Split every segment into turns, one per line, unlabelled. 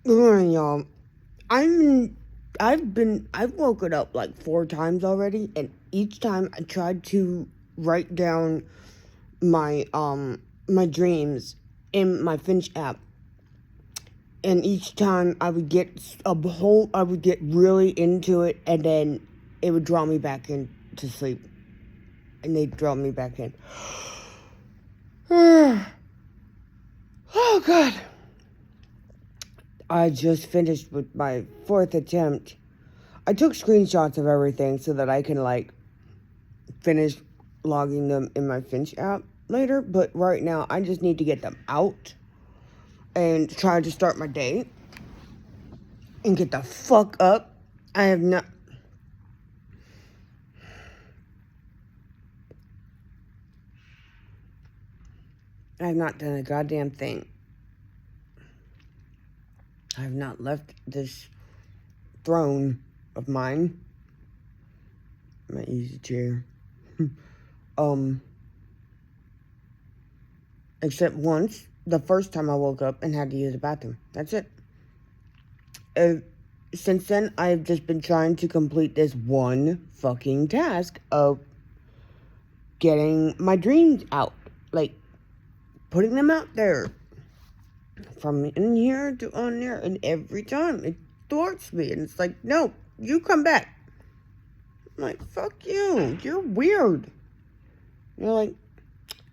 Good morning, y'all. I'm I've woken up like 4 times already, and each time I tried to write down my dreams in my Finch app, and each time I would get really into it, and then it would draw me back into sleep, and they'd draw me back in. Oh God. I just finished with my 4th attempt. I took screenshots of everything so that I can finish logging them in my Finch app later, but right now I just need to get them out and try to start my day and get the fuck up. I have not done a goddamn thing. I have not left this throne of mine. My easy chair. Except once, the first time I woke up and had to use the bathroom. That's it. Since then, I've just been trying to complete this one fucking task of getting my dreams out. Like, putting them out there. From in here to on there. And every time, it thwarts me. And it's like, no, you come back. I'm like, fuck you. You're weird. You're like,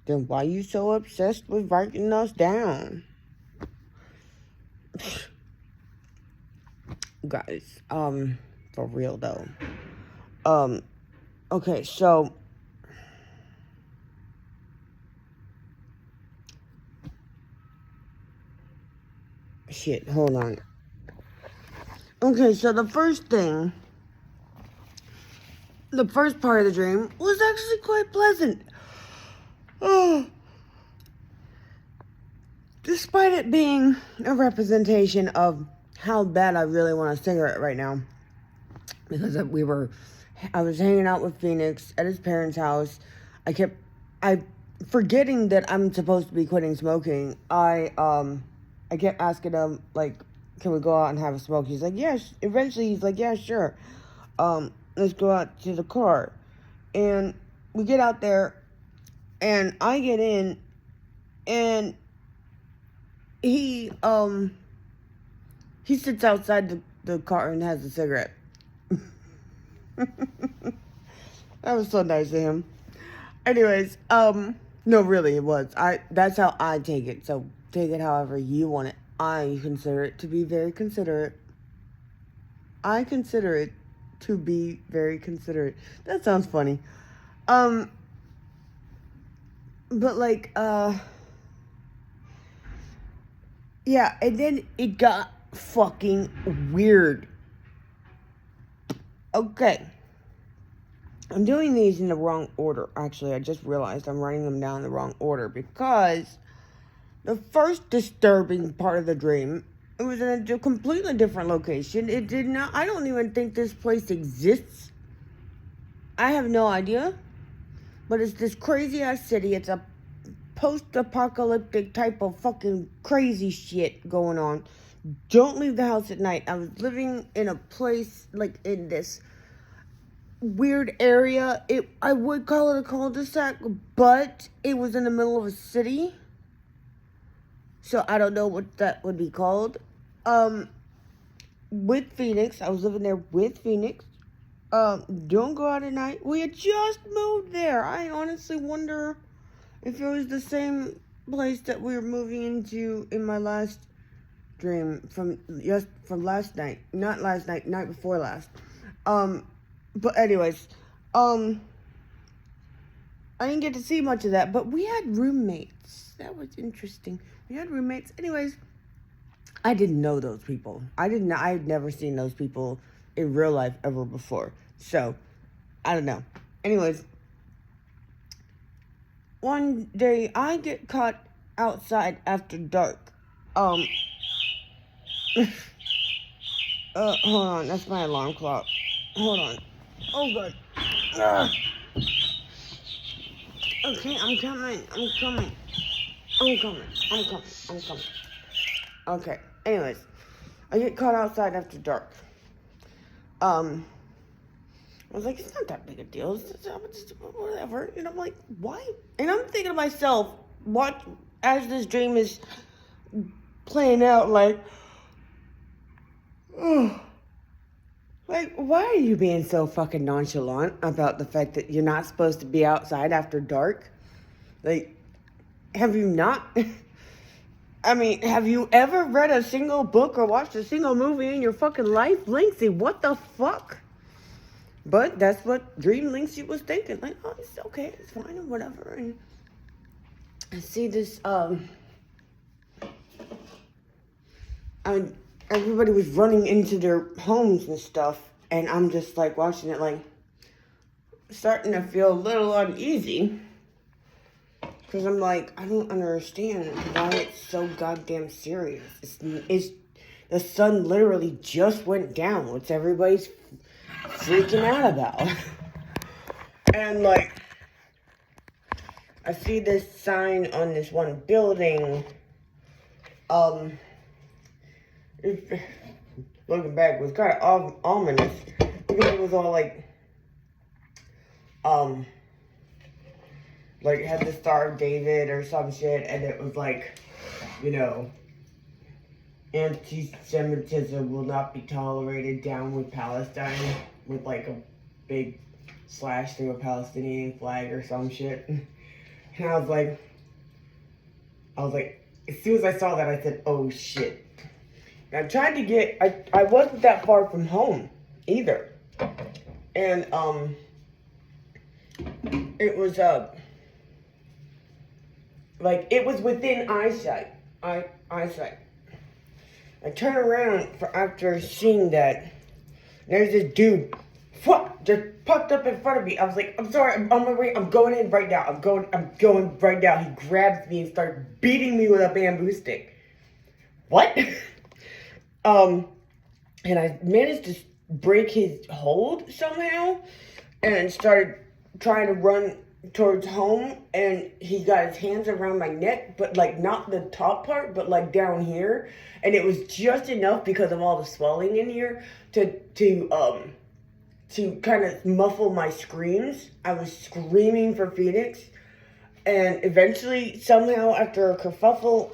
then why are you so obsessed with writing us down? Guys, for real though. Okay, so shit, hold on. Okay, so the first part of the dream was actually quite pleasant. Oh. Despite it being a representation of how bad I really want a cigarette right now. Because I was hanging out with Phoenix at his parents' house. I forgetting that I'm supposed to be quitting smoking. I kept asking him, like, can we go out and have a smoke? He's like, yes. Eventually, he's like, yeah, sure. Let's go out to the car. And we get out there, and I get in, and he sits outside the car and has a cigarette. That was so nice of him. Anyways, no, really, it was. That's how I take it. So take it however you want it. I consider it to be very considerate. I consider it to be very considerate. That sounds funny. But yeah, and then it got fucking weird. Okay. I'm doing these in the wrong order. Actually, I just realized I'm writing them down in the wrong order because the first disturbing part of the dream, it was in a completely different location. It did not, I don't even think this place exists. I have no idea. But it's this crazy ass city. It's a post-apocalyptic type of fucking crazy shit going on. Don't leave the house at night. I was living in a place, like, in this weird area. I would call it a cul-de-sac, but it was in the middle of a city. So I don't know what that would be called. With Phoenix. I was living there with Phoenix. Don't go out at night. We had just moved there. I honestly wonder if it was the same place that we were moving into in my last dream from last night. Not last night, night before last. But anyways, I didn't get to see much of that, but we had roommates. That was interesting. We had roommates. Anyways, I didn't know those people. I had never seen those people in real life ever before. So, I don't know. Anyways, one day I get caught outside after dark. Hold on, that's my alarm clock. Hold on. Oh god. Okay, I'm coming. Okay, anyways. I get caught outside after dark. I was like, it's not that big a deal. It's whatever. And I'm like, why? And I'm thinking to myself, what, as this dream is playing out, like, oh, like, why are you being so fucking nonchalant about the fact that you're not supposed to be outside after dark? Like, have you not? I mean, have you ever read a single book or watched a single movie in your fucking life? Linksy, what the fuck? But that's what Dream Linksy was thinking. Like, oh, it's okay, it's fine, or whatever. And I see this, everybody was running into their homes and stuff. And I'm just, like, watching it, like, starting to feel a little uneasy. Because I'm like, I don't understand why it's so goddamn serious. It's the sun literally just went down. What's everybody's freaking out about? And like, I see this sign on this one building. Looking back, it was kind of ominous because it was all like it had the Star of David or some shit, and it was like, you know, anti-Semitism will not be tolerated, down with Palestine, with like a big slash through a Palestinian flag or some shit. And I was like, as soon as I saw that, I said, oh shit. And I tried to get, I wasn't that far from home either. And, it was, like, it was within eyesight. Eyesight. I turn around after seeing that. There's this dude, just popped up in front of me. I was like, I'm sorry, I'm on my way. I'm going in right now. I'm going right now. He grabs me and starts beating me with a bamboo stick. What? And I managed to break his hold somehow and started trying to run towards home, and he got his hands around my neck, but like not the top part, but like down here, and it was just enough because of all the swelling in here to kind of muffle my screams. I was screaming for Phoenix, and eventually, somehow, after a kerfuffle,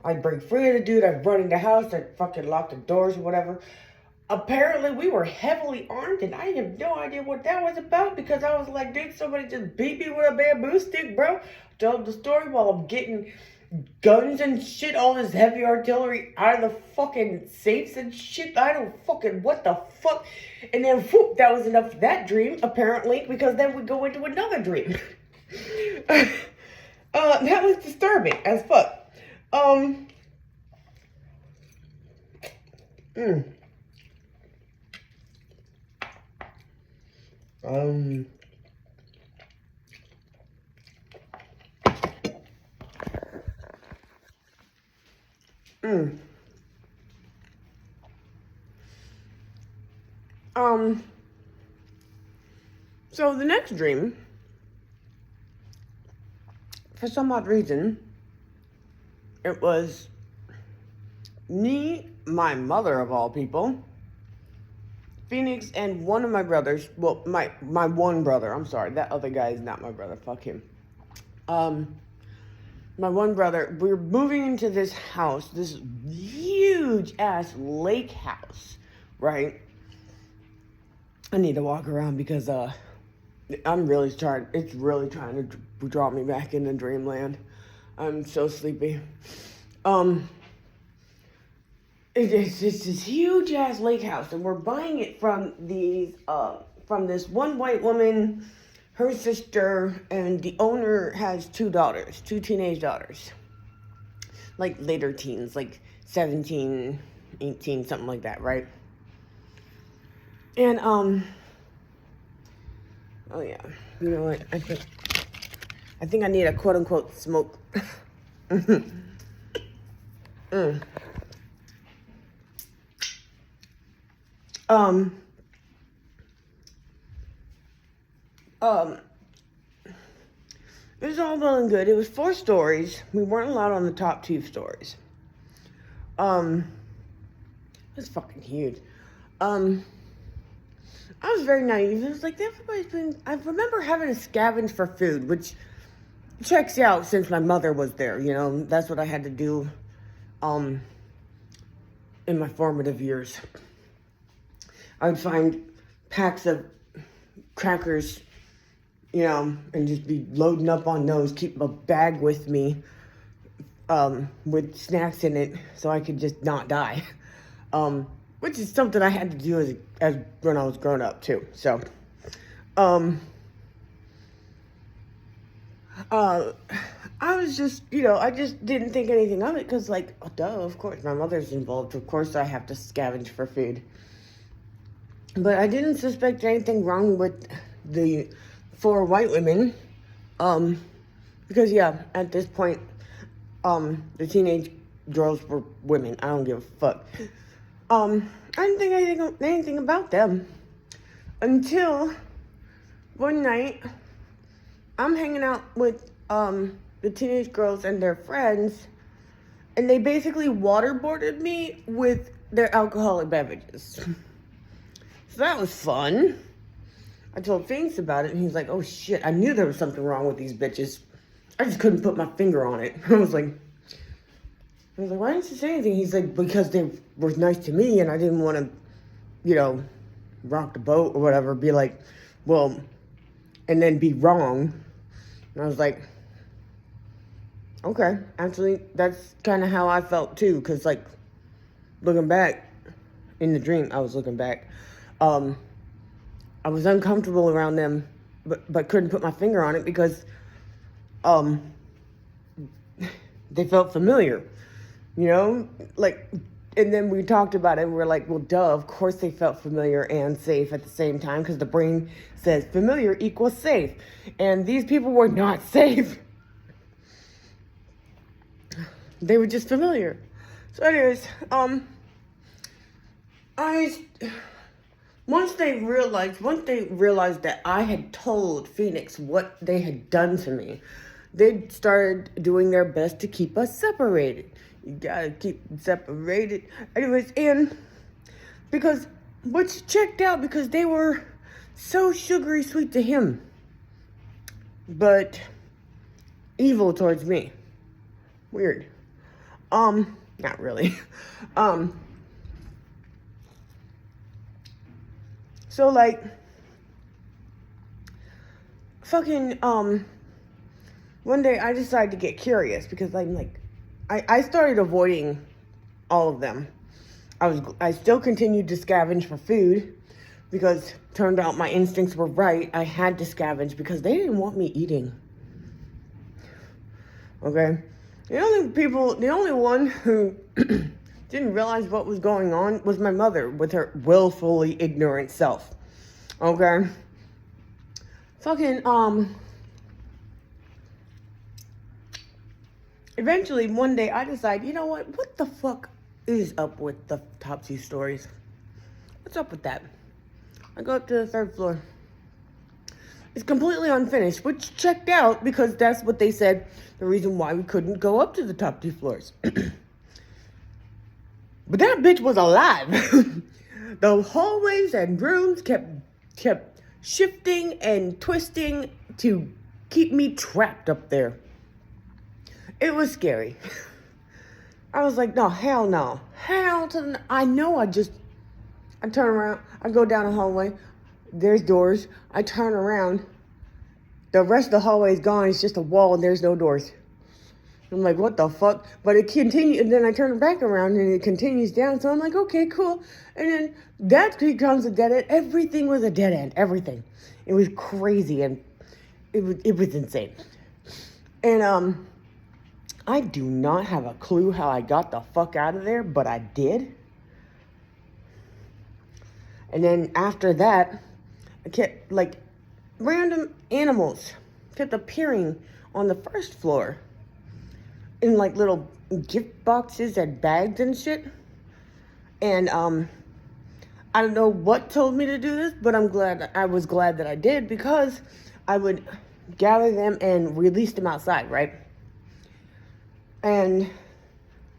I break free of the dude. I run in the house. I fucking lock the doors or whatever. Apparently, we were heavily armed, and I have no idea what that was about, because I was like, dude, somebody just beat me with a bamboo stick, bro. Told the story while I'm getting guns and shit, all this heavy artillery out of the fucking safes and shit. I don't fucking, what the fuck? And then, whoop, that was enough for that dream, apparently, because then we go into another dream. That was disturbing as fuck. So the next dream, for some odd reason, it was me, my mother of all people, Phoenix, and one of my brothers. Well, my one brother. I'm sorry, that other guy is not my brother. Fuck him. My one brother. We're moving into this house, this huge ass lake house, right? I need to walk around because I'm really trying. It's really trying to draw me back into dreamland. I'm so sleepy. It's this huge ass lake house, and we're buying it from from this one white woman, her sister, and the owner has two teenage daughters. Like later teens, like 17, 18, something like that, right? And, oh yeah, you know what, I think I need a quote-unquote smoke. It was all well and good. It was 4 stories. We weren't allowed on the top 2 stories. It's fucking huge. I was very naive. It was like, everybody's been, I remember having to scavenge for food, which checks out since my mother was there, you know. That's what I had to do, in my formative years. I would find packs of crackers, you know, and just be loading up on those, keep a bag with me, with snacks in it so I could just not die. Which is something I had to do as when I was growing up too. So, I was just, you know, I just didn't think anything of it because, like, oh, duh, of course, my mother's involved. Of course I have to scavenge for food. But I didn't suspect anything wrong with the 4 white women. Because, yeah, at this point, the teenage girls were women. I don't give a fuck. I didn't think anything about them until one night I'm hanging out with the teenage girls and their friends, and they basically waterboarded me with their alcoholic beverages. So that was fun. I told Phoenix about it, and he's like, oh shit, I knew there was something wrong with these bitches. I just couldn't put my finger on it. I was like, why didn't you say anything? He's like, because they were nice to me, and I didn't want to, you know, rock the boat or whatever, be like, well, and then be wrong. And I was like, okay, actually, that's kind of how I felt too, because, like, looking back, in the dream, I was looking back, I was uncomfortable around them, but couldn't put my finger on it because, they felt familiar, you know, like, and then we talked about it, and we're like, well, duh, of course they felt familiar and safe at the same time, because the brain says familiar equals safe, and these people were not safe. They were just familiar. So anyways, once they realized that I had told Phoenix what they had done to me, they started doing their best to keep us separated. You gotta keep separated. Anyways, and because, which checked out because they were so sugary sweet to him, but evil towards me. Weird. Not really. So, like, fucking, one day I decided to get curious because I'm like, I started avoiding all of them. I still continued to scavenge for food because turned out my instincts were right. I had to scavenge because they didn't want me eating. Okay? The only one who didn't realize what was going on was my mother with her willfully ignorant self. Okay? Fucking, eventually, one day, I decide, you know what the fuck is up with the top 2 stories? What's up with that? I go up to the 3rd floor. It's completely unfinished, which checked out because that's what they said, the reason why we couldn't go up to the top 2 floors. But that bitch was alive. The hallways and rooms kept shifting and twisting to keep me trapped up there. It was scary. I was like, no, hell no. Hell to the... I turn around. I go down the hallway. There's doors. I turn around. The rest of the hallway is gone. It's just a wall and there's no doors. I'm like, what the fuck? But it continued, and then I turn it back around and it continues down. So I'm like, okay, cool. And then that becomes a dead end. Everything was a dead end. Everything. It was crazy and it was insane. And I do not have a clue how I got the fuck out of there, but I did. And then after that, I kept, like, random animals kept appearing on the 1st floor in, like, little gift boxes and bags and shit. And I don't know what told me to do this, but I was glad that I did, because I would gather them and release them outside, right? And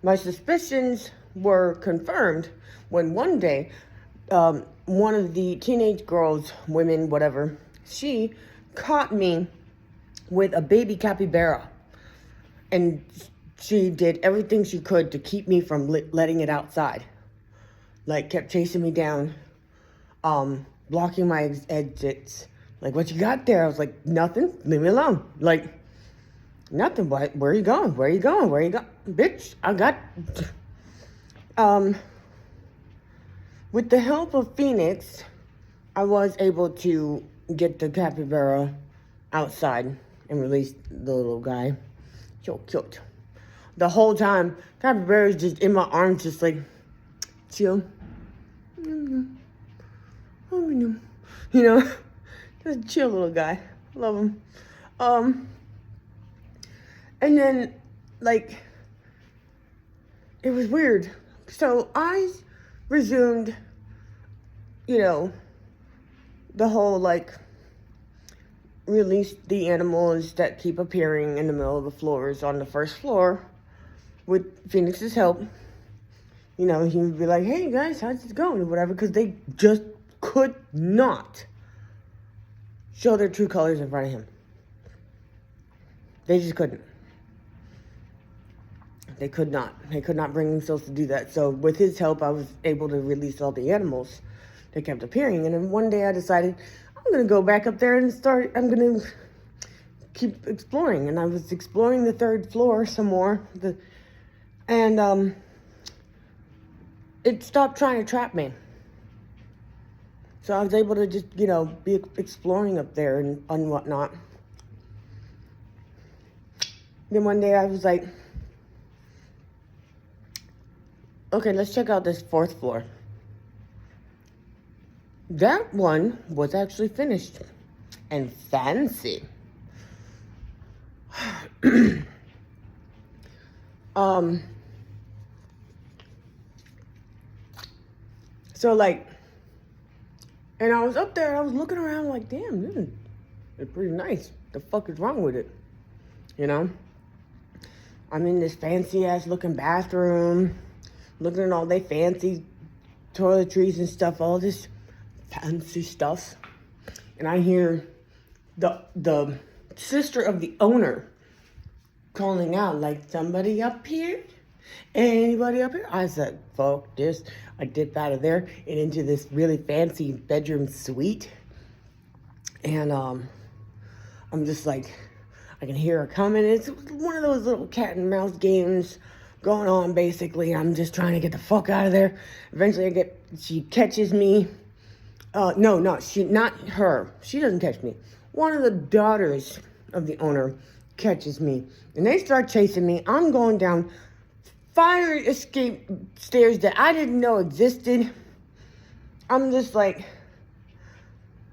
my suspicions were confirmed when one day, one of the teenage girls, women, whatever, she caught me with a baby capybara. And she did everything she could to keep me from letting it outside. Like, kept chasing me down, blocking my exits. Like, what you got there? I was like, nothing. Leave me alone. Like, nothing. What? Where are you going? Where are you going? Where are you going? Bitch, I got... With the help of Phoenix, I was able to get the capybara outside and release the little guy. So cute. The whole time, capybara is just in my arms, just like, chill. You know, just a chill little guy. Love him. And then, like, it was weird. So I resumed, you know, the whole, like, release the animals that keep appearing in the middle of the floors on the first floor with Phoenix's help. You know, he would be like, hey guys, how's it going? Or whatever, because they just could not show their true colors in front of him. They just couldn't. They could not. They could not bring themselves to do that. So with his help, I was able to release all the animals that kept appearing. And then one day I decided, I'm going to go back up there and I'm going to keep exploring. And I was exploring the third floor some more. And it stopped trying to trap me. So I was able to just, you know, be exploring up there and whatnot. Then one day I was like, okay, let's check out this fourth floor. That one was actually finished and fancy. So like, and I was up there, I was looking around like, damn, this is pretty nice. The fuck is wrong with it? You know? I'm in this fancy ass looking bathroom, looking at all they fancy toiletries and stuff, all this fancy stuff. And I hear the sister of the owner calling out, like, somebody up here? Anybody up here? I said, fuck this. I dipped out of there and into this really fancy bedroom suite. And I'm just like, I can hear her coming. It's one of those little cat and mouse games going on, basically. I'm just trying to get the fuck out of there. Eventually she catches me. Not her. She doesn't catch me. One of the daughters of the owner catches me. And they start chasing me. I'm going down fire escape stairs that I didn't know existed. I'm just like,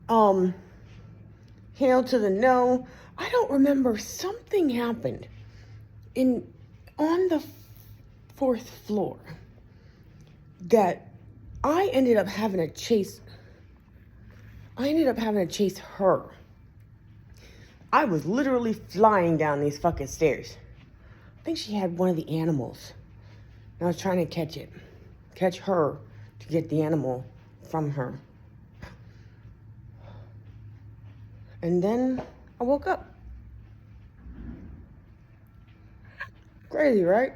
hail to the no. I don't remember. Something happened on the fourth floor that I ended up having to chase her. I was literally flying down these fucking stairs. I think she had one of the animals. And I was trying to catch her to get the animal from her. And then I woke up. Crazy, right?